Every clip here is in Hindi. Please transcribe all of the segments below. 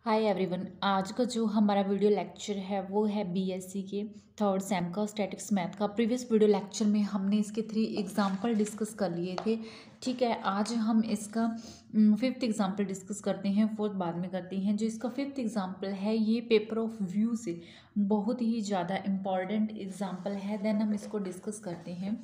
Hi everyone. आज का जो हमारा वीडियो लेक्चर है वो है बीएससी के थर्ड सेम का स्टैटिक्स मैथ का। प्रीवियस वीडियो लेक्चर में हमने इसके 3 एग्जाम्पल डिस्कस कर लिए थे। ठीक है, आज हम इसका 5th एग्जाम्पल डिस्कस करते हैं, 4th बाद में करते हैं। जो इसका 5th एग्जाम्पल है ये पेपर ऑफ व्यू से बहुत ही ज़्यादा इम्पॉर्टेंट एग्जाम्पल है। देन हम इसको डिस्कस करते हैं।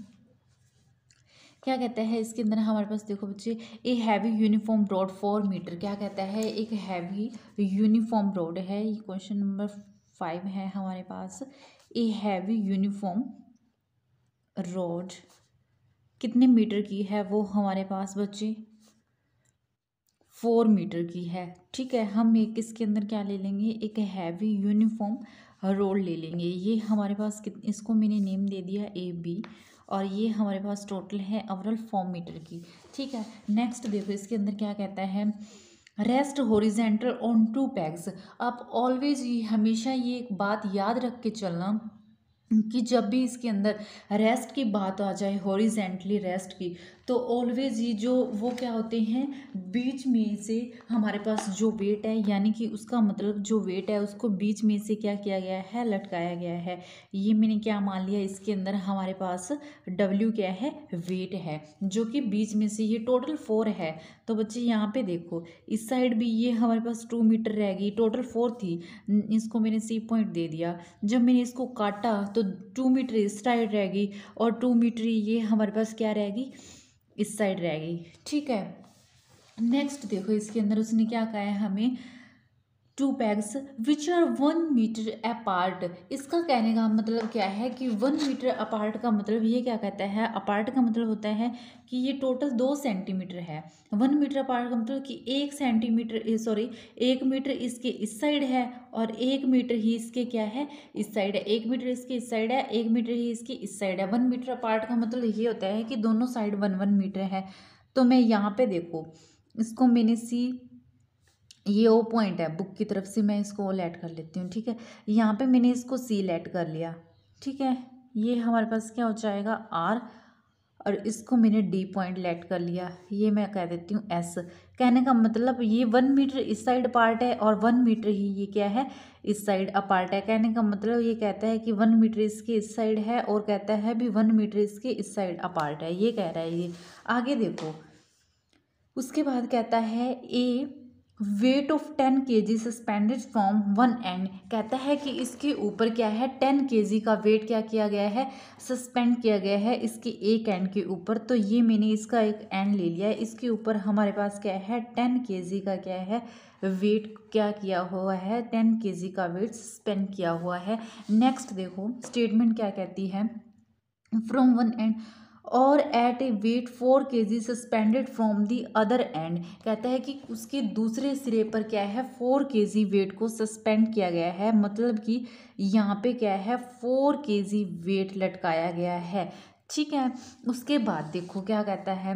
क्या कहता है इसके अंदर हमारे पास, देखो बच्चे, a heavy uniform rod 4 metre. क्या कहता है, एक हैवी यूनिफॉर्म रोड है। ये क्वेश्चन नंबर 5 है हमारे पास। ए हैवी यूनिफॉर्म रोड कितने मीटर की है वो हमारे पास बच्चे 4 मीटर की है। ठीक है, हम एक इसके अंदर क्या ले लेंगे, एक हैवी यूनिफॉर्म रोड ले लेंगे। ये हमारे पास इसको मैंने नेम दे दिया ए बी, और ये हमारे पास टोटल है ओवरऑल 4 मीटर की। ठीक है, नेक्स्ट देखो इसके अंदर क्या कहता है, रेस्ट हॉरिजेंटल ऑन 2 पेग्स। आप ऑलवेज हमेशा ये एक बात याद रख के चलना कि जब भी इसके अंदर रेस्ट की बात आ जाए, हॉरिजेंटली रेस्ट की, तो ऑलवेज ही जो वो क्या होते हैं, बीच में से हमारे पास जो वेट है, यानी कि उसका मतलब जो वेट है उसको बीच में से क्या किया गया है, लटकाया गया है। ये मैंने क्या मान लिया, इसके अंदर हमारे पास डब्ल्यू क्या है, वेट है, जो कि बीच में से ये टोटल 4 है। तो बच्चे यहाँ पे देखो, इस साइड भी ये हमारे पास 2 मीटर रहेगी, टोटल 4 थी। इसको मैंने सी पॉइंट दे दिया। जब मैंने इसको काटा तो 2 मीटर इस साइड रहेगी, और 2 मीटर ये हमारे पास क्या रहेगी, इस साइड रहेगी। ठीक है, नेक्स्ट देखो इसके अंदर उसने क्या कहा है हमें, 2 pegs which are 1 metre apart. इसका कहने का मतलब क्या है कि 1 मीटर अपार्ट का मतलब ये क्या कहता है, अपार्ट का मतलब होता है कि ये टोटल 2 सेंटीमीटर है। 1 मीटर अपार्ट का मतलब कि 1 सेंटीमीटर, सॉरी 1 मीटर इसके इस साइड है, और 1 मीटर ही इसके क्या है, इस साइड है। 1 मीटर इसके इस साइड है, 1 मीटर ही इसकी इस साइड है। 1 मीटर अपार्ट का मतलब ये होता है कि दोनों साइड 1 1 मीटर है। तो मैं यहाँ पे देखो, इसको मैंने सी, ये ओ पॉइंट है बुक की तरफ से, मैं इसको लेट कर लेती हूँ। ठीक है, यहाँ पे मैंने इसको सी लेट कर लिया। ठीक है, ये हमारे पास क्या हो जाएगा आर, और इसको मैंने डी पॉइंट लेट कर लिया, ये मैं कह देती हूँ एस। कहने का मतलब ये 1 मीटर इस साइड अपार्ट है, और 1 मीटर ही ये क्या है, इस साइड अपार्ट है। कहने का मतलब ये कहता है कि 1 मीटर इसके इस साइड है, और कहता है भी 1 मीटर इसके इस साइड अपार्ट है, ये कह रहा है ये। आगे देखो, उसके बाद कहता है a weight of 10 kg suspended from 1 end. कहता है कि इसके ऊपर क्या है, 10 kg का वेट क्या किया गया है, सस्पेंड किया गया है इसके एक एंड के ऊपर। तो ये मैंने इसका एक एंड ले लिया है, इसके ऊपर हमारे पास क्या है, 10 kg का क्या है, वेट क्या किया हुआ है, 10 kg का वेट सस्पेंड किया हुआ है। नेक्स्ट देखो स्टेटमेंट क्या कहती है, फ्रॉम 1 एंड और at a weight 4 kg suspended from the other end. कहता है कि उसके दूसरे सिरे पर क्या है, 4 kg वेट को सस्पेंड किया गया है, मतलब कि यहाँ पे क्या है, 4 kg वेट लटकाया गया है। ठीक है, उसके बाद देखो क्या कहता है,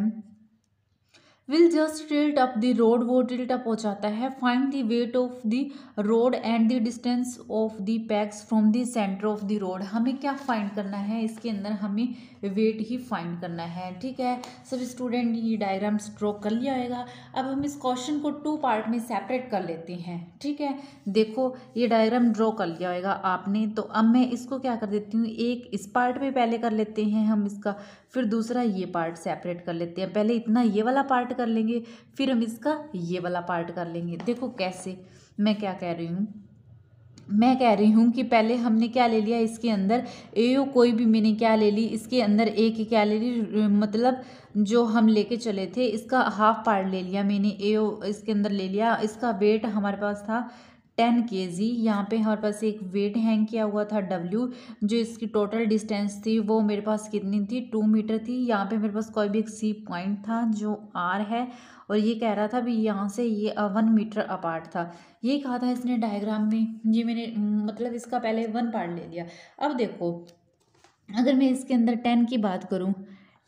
will just tilt up the road, वो टिल्ट अप हो जाता है। Find the weight of the road and the distance of the PACS from the centre of the road. हमें क्या फाइंड करना है, इसके अंदर हमें वेट ही फाइंड करना है। ठीक है, सभी स्टूडेंट ये डायग्राम्स ड्रॉ कर लिया होगा। अब हम इस क्वेश्चन को 2 पार्ट में सेपरेट कर लेते हैं। ठीक है, देखो ये डायग्राम ड्रॉ कर लिया होगा आपने, तो अब मैं इसको क्या कर देती हूँ, एक इस पार्ट में पहले कर लेते हैं हम इसका, फिर दूसरा ये पार्ट सेपरेट कर लेते हैं। पहले इतना ये वाला पार्ट कर लेंगे, फिर हम इसका ये वाला पार्ट कर लेंगे। देखो कैसे, मैं क्या कह रही हूँ, मैं कह रही हूँ कि पहले हमने क्या ले लिया, इसके अंदर एओ कोई भी मैंने क्या ले ली, इसके अंदर ए की क्या ले ली, मतलब जो हम लेके चले थे इसका हाफ पार्ट ले लिया मैंने, एओ इसके अंदर ले लिया। इसका वेट हमारे पास था 10 kg। यहाँ पे हमारे पास एक वेट हैंग किया हुआ था W। जो इसकी टोटल डिस्टेंस थी वो मेरे पास कितनी थी, 2 मीटर थी। यहाँ पे मेरे पास कोई भी एक सी पॉइंट था जो R है, और ये कह रहा था भी यहाँ से ये 1 मीटर अपार्ट था, ये कहा था इसने डायग्राम में। ये मैंने मतलब इसका पहले 1 पार्ट ले लिया। अब देखो, अगर मैं इसके अंदर 10 की बात करूँ,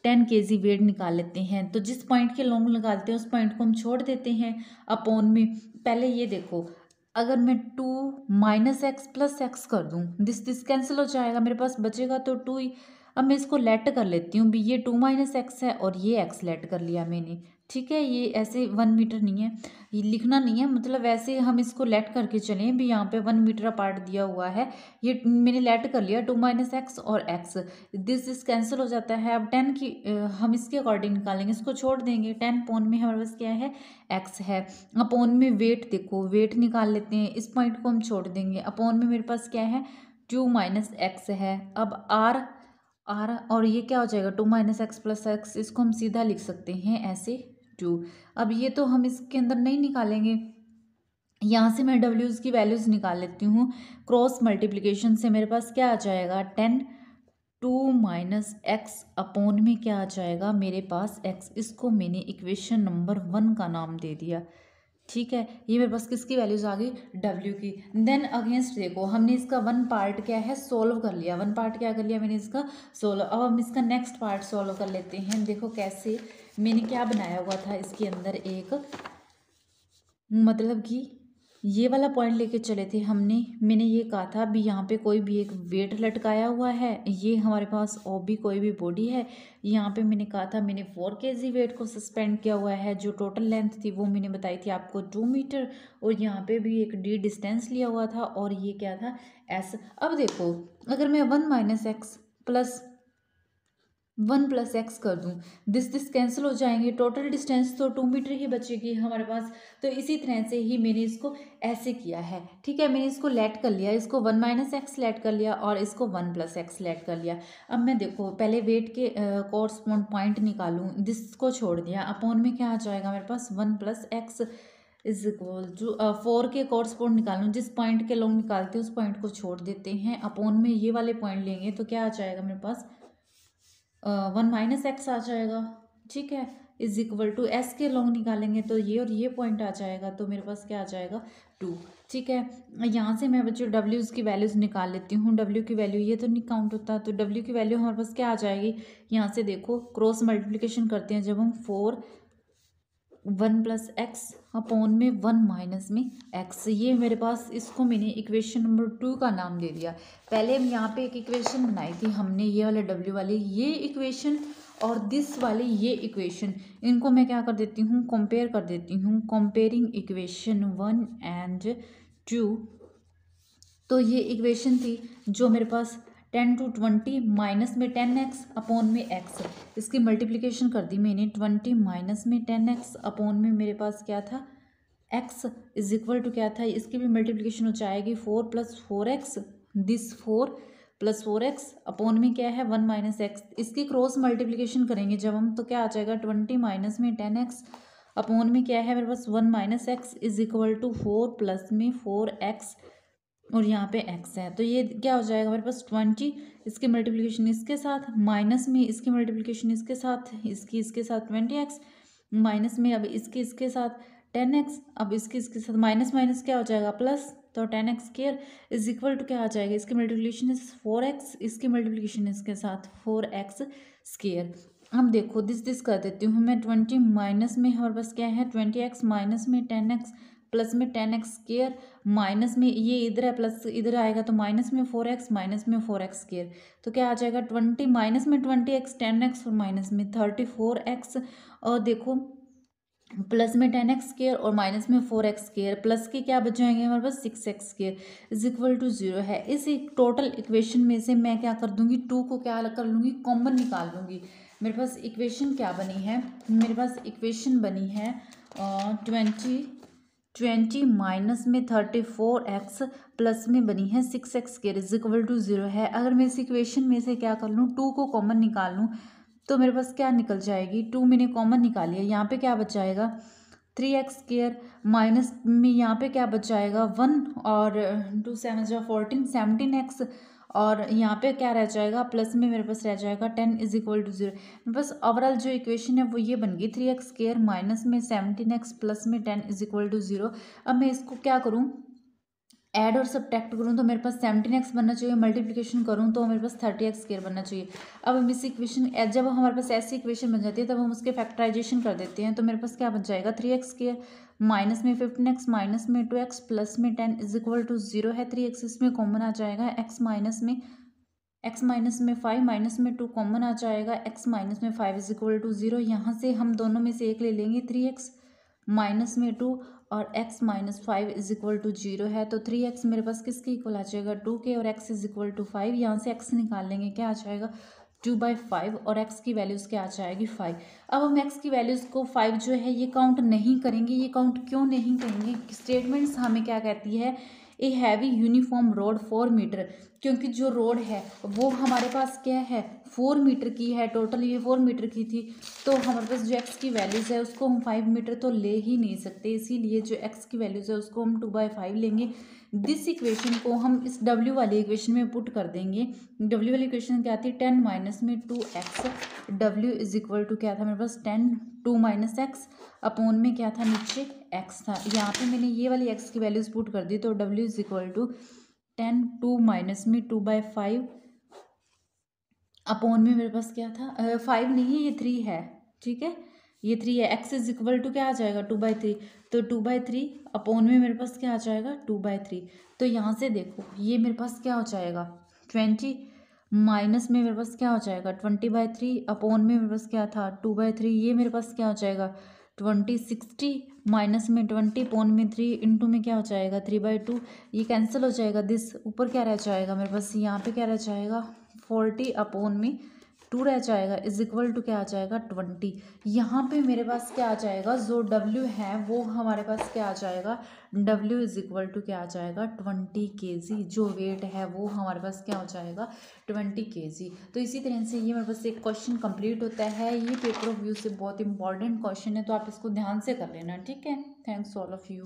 10 kg वेट निकाल लेते हैं, तो जिस पॉइंट के लॉन्ग निकालते हैं उस पॉइंट को हम छोड़ देते हैं अपॉन में। पहले ये देखो, अगर मैं 2 माइनस एक्स प्लस एक्स कर दूँ, दिस कैंसिल हो जाएगा, मेरे पास बचेगा तो 2 ही। अब मैं इसको लेट कर लेती हूँ भी, ये 2 माइनस एक्स है और ये एक्स लेट कर लिया मैंने। ठीक है, ये ऐसे 1 मीटर नहीं है, ये लिखना नहीं है, मतलब वैसे हम इसको लेट करके चलें भी। यहाँ पे 1 मीटर अपार्ट दिया हुआ है, ये मैंने लेट कर लिया 2 - x और x, दिस कैंसिल हो जाता है। अब 10 की हम इसके अकॉर्डिंग निकालेंगे, इसको छोड़ देंगे। 10 अपोन में हमारे पास क्या है, x है। अपोन में वेट, देखो वेट निकाल लेते हैं, इस पॉइंट को हम छोड़ देंगे। अपोन में मेरे पास क्या है, 2 - x है। अब r और ये क्या हो जाएगा, 2 - x + x, इसको हम सीधा लिख सकते हैं ऐसे 2। अब ये तो हम इसके अंदर नहीं निकालेंगे, यहाँ से मैं डब्ल्यूज़ की वैल्यूज़ निकाल लेती हूँ। क्रॉस मल्टीप्लिकेशन से मेरे पास क्या आ जाएगा, 10 2 - x अपोन में क्या आ जाएगा मेरे पास x। इसको मैंने इक्वेशन नंबर 1 का नाम दे दिया। ठीक है, ये मेरे पास किसकी वैल्यूज आ गई, W की। देन अगेंस्ट देखो, हमने इसका 1 पार्ट क्या है, सोल्व कर लिया। 1 पार्ट क्या कर लिया मैंने इसका, सोल्व। अब हम इसका नेक्स्ट पार्ट सोल्व कर लेते हैं। देखो कैसे, मैंने क्या बनाया हुआ था इसके अंदर, एक मतलब कि ये वाला पॉइंट लेके चले थे हमने। मैंने ये कहा था भी यहाँ पे कोई भी एक वेट लटकाया हुआ है, ये हमारे पास OB कोई भी बॉडी है। यहाँ पे मैंने कहा था मैंने 4 kg वेट को सस्पेंड किया हुआ है। जो टोटल लेंथ थी वो मैंने बताई थी आपको 2 मीटर, और यहाँ पे भी एक D डिस्टेंस लिया हुआ था, और ये क्या था, S। अब देखो, अगर मैं 1 - x प्लस 1 + x कर दूं, दिस कैंसिल हो जाएंगे, टोटल डिस्टेंस तो 2 मीटर ही बचेगी हमारे पास। तो इसी तरह से ही मैंने इसको ऐसे किया है। ठीक है, मैंने इसको लेट कर लिया, इसको 1 - x लेट कर लिया और इसको 1 + x लेट कर लिया। अब मैं देखो पहले वेट के कोरस्पॉन्ड पॉइंट निकालूं, दिस को छोड़ दिया। अपोन में क्या आ जाएगा मेरे पास, 1 + x इज इक्वल टू 4 के कोरस्पॉन्ड निकालूं, जिस पॉइंट के लोग निकालते हैं उस पॉइंट को छोड़ देते हैं। अपोन में ये वाले पॉइंट लेंगे तो क्या आ जाएगा मेरे पास, 1 - x आ जाएगा। ठीक है, इज इक्वल टू S के लॉन्ग निकालेंगे तो ये और ये पॉइंट आ जाएगा, तो मेरे पास क्या आ जाएगा, 2। ठीक है, यहाँ से मैं बच्चों W की वैल्यूज निकाल लेती हूँ। W की वैल्यू ये तो नहीं काउंट होता, तो W की वैल्यू हमारे पास क्या आ जाएगी, यहाँ से देखो क्रॉस मल्टीप्लिकेशन करते हैं जब हम, 4 1 + x अपोन में 1 - में x, ये मेरे पास, इसको मैंने इक्वेशन नंबर 2 का नाम दे दिया। पहले हम यहाँ पे एक इक्वेशन बनाई थी हमने, ये वाले W वाली ये इक्वेशन और दिस वाली ये इक्वेशन, इनको मैं क्या कर देती हूँ, कंपेयर कर देती हूँ। कंपेयरिंग इक्वेशन 1 एंड 2, तो ये इक्वेशन थी जो मेरे पास 10 to 20 माइनस में 10x अपोन में x, इसकी मल्टीप्लिकेशन कर दी मैंने। 20 माइनस में 10x अपोन में मेरे पास क्या था, x इज इक्वल टू क्या था, इसकी भी मल्टीप्लिकेशन हो जाएगी 4 + 4x, दिस 4 + 4x अपोन में क्या है, 1 - x। इसकी क्रॉस मल्टीप्लिकेशन करेंगे जब हम, तो क्या आ जाएगा, 20 माइनस में 10x अपोन में क्या है मेरे पास, 1 - x is equal to 4 plus में 4x, और यहाँ पे x है। तो ये क्या हो जाएगा मेरे पास, 20, इसकी मल्टीप्लिकेशन इसके साथ, माइनस में इसकी मल्टीप्लिकेशन इसके साथ, इसकी इसके साथ 20x, माइनस में अब इसके साथ 10x, अब इसके साथ माइनस माइनस क्या हो जाएगा, प्लस, तो 10x² इज इक्वल टू क्या आ जाएगा, इसकी मल्टीप्लिकेशन इज 4x, इसकी मल्टीप्लिकेशन इसके साथ 4x²। अब देखो दिस कर देती हूँ मैं, 20 माइनस में हमारे पास क्या है, 20x माइनस में 10x प्लस में 10x², माइनस में ये इधर है, प्लस इधर आएगा तो माइनस में 4x माइनस में 4x², तो क्या आ जाएगा, 20 माइनस में 20x 10x और माइनस में 34x, और देखो प्लस में 10x² और माइनस में 4x², प्लस के क्या बच जाएंगे हमारे पास 6x² इज इक्वल टू 0 है। इस टोटल इक्वेशन में से मैं क्या कर दूंगी, 2 को क्या कर लूँगी, कॉमन निकाल लूँगी। मेरे पास इक्वेशन क्या बनी है, मेरे पास इक्वेशन बनी है 20 माइनस में 34x प्लस में बनी है 6x² इज इक्वल टू 0 है। अगर मैं इस इक्वेशन में से क्या कर लूँ, 2 को कॉमन निकाल लूँ, तो मेरे पास क्या निकल जाएगी, 2 मैंने कॉमन निकाली है, यहाँ पे क्या बच जाएगा, 3x² माइनस में यहाँ पे क्या बच जाएगा, 1 और 2 7 14 17x, और यहाँ पे क्या रह जाएगा, प्लस में मेरे पास रह जाएगा 10 इज इक्वल टू 0। मेरे पास ओवरऑल जो इक्वेशन है वो ये बन गई, 3x² माइनस में 17x प्लस में 10 इज इक्वल टू 0। अब मैं इसको क्या करूँ, ऐड और सब्ट्रैक्ट करूँ तो मेरे पास 17x बनना चाहिए, मल्टीप्लिकेशन करूँ तो मेरे पास 30x² बनना चाहिए। अब हम इस इक्वेशन, जब हमारे पास ऐसी इक्वेशन बन जाती है तब हम उसके फैक्टराइजेशन कर देते हैं, तो मेरे पास क्या बच जाएगा, 3x² माइनस में 15x माइनस में 2x प्लस में 10 इज इक्वल टू 0 है। 3x इसमें कॉमन आ जाएगा, x माइनस में x माइनस में 5 माइनस में 2 कॉमन आ जाएगा, x माइनस में 5 इज इक्वल टू 0। यहाँ से हम दोनों में से एक ले लेंगे, 3x माइनस में 2 और x minus 5 is equal to 0 है, तो 3x मेरे पास किसके इक्वल आ जाएगा, 2 के, और x इज इक्वल टू 5। यहाँ से x निकाल लेंगे, क्या आ जाएगा 2/5 और x की वैल्यूज़ क्या आ जाएगी 5। अब हम x की वैल्यूज़ को 5 जो है ये काउंट नहीं करेंगे। ये काउंट क्यों नहीं करेंगे, स्टेटमेंट्स हमें क्या कहती है, a heavy uniform rod 4 metre, क्योंकि जो रोड है वो हमारे पास क्या है 4 मीटर की है, टोटल ये 4 मीटर की थी, तो हमारे पास जो x की वैल्यूज़ है उसको हम 5 मीटर तो ले ही नहीं सकते, इसीलिए जो x की वैल्यूज़ है उसको हम 2/5 लेंगे। दिस इक्वेशन को हम इस w वाली इक्वेशन में पुट कर देंगे। w वाली इक्वेशन क्या थी, 10 माइनस में 2x, w is equal to क्या था मेरे पास 10 2 माइनस एक्स अपॉन में क्या था नीचे x था। यहाँ पे मैंने ये वाली x की वैल्यूज पुट कर दी, तो w is equal to 10 2 minus में 2/5 अपॉन में मेरे पास क्या था 5 नहीं है, ये 3 है, ठीक है, ये 3 है। x इज इक्वल टू क्या आ जाएगा 2/3, तो 2/3 अपॉन में मेरे पास क्या आ जाएगा 2/3। तो यहाँ से देखो ये मेरे पास क्या हो जाएगा 20 माइनस में मेरे पास क्या हो जाएगा 20/3 अपॉन में मेरे पास क्या था 2/3, ये मेरे पास क्या हो जाएगा 20 60 माइनस में 20 अपॉन में 3 इंटू में क्या हो जाएगा 3/2, ये कैंसिल हो जाएगा। दिस ऊपर क्या रह जाएगा मेरे पास, यहाँ पे क्या रह जाएगा 40 अपॉन में 2 रह जाएगा, इज इक्वल टू क्या आ जाएगा 20। यहाँ पे मेरे पास क्या आ जाएगा, जो w है वो हमारे पास क्या आ जाएगा, w इज इक्वल टू क्या आ जाएगा 20 kg, जो वेट है वो हमारे पास क्या हो जाएगा 20 kg। तो इसी तरह से ये मेरे पास एक क्वेश्चन कंप्लीट होता है। ये पेपर ऑफ व्यू से बहुत इंपॉर्टेंट क्वेश्चन है, तो आप इसको ध्यान से कर लेना, ठीक है। Thanks all of you.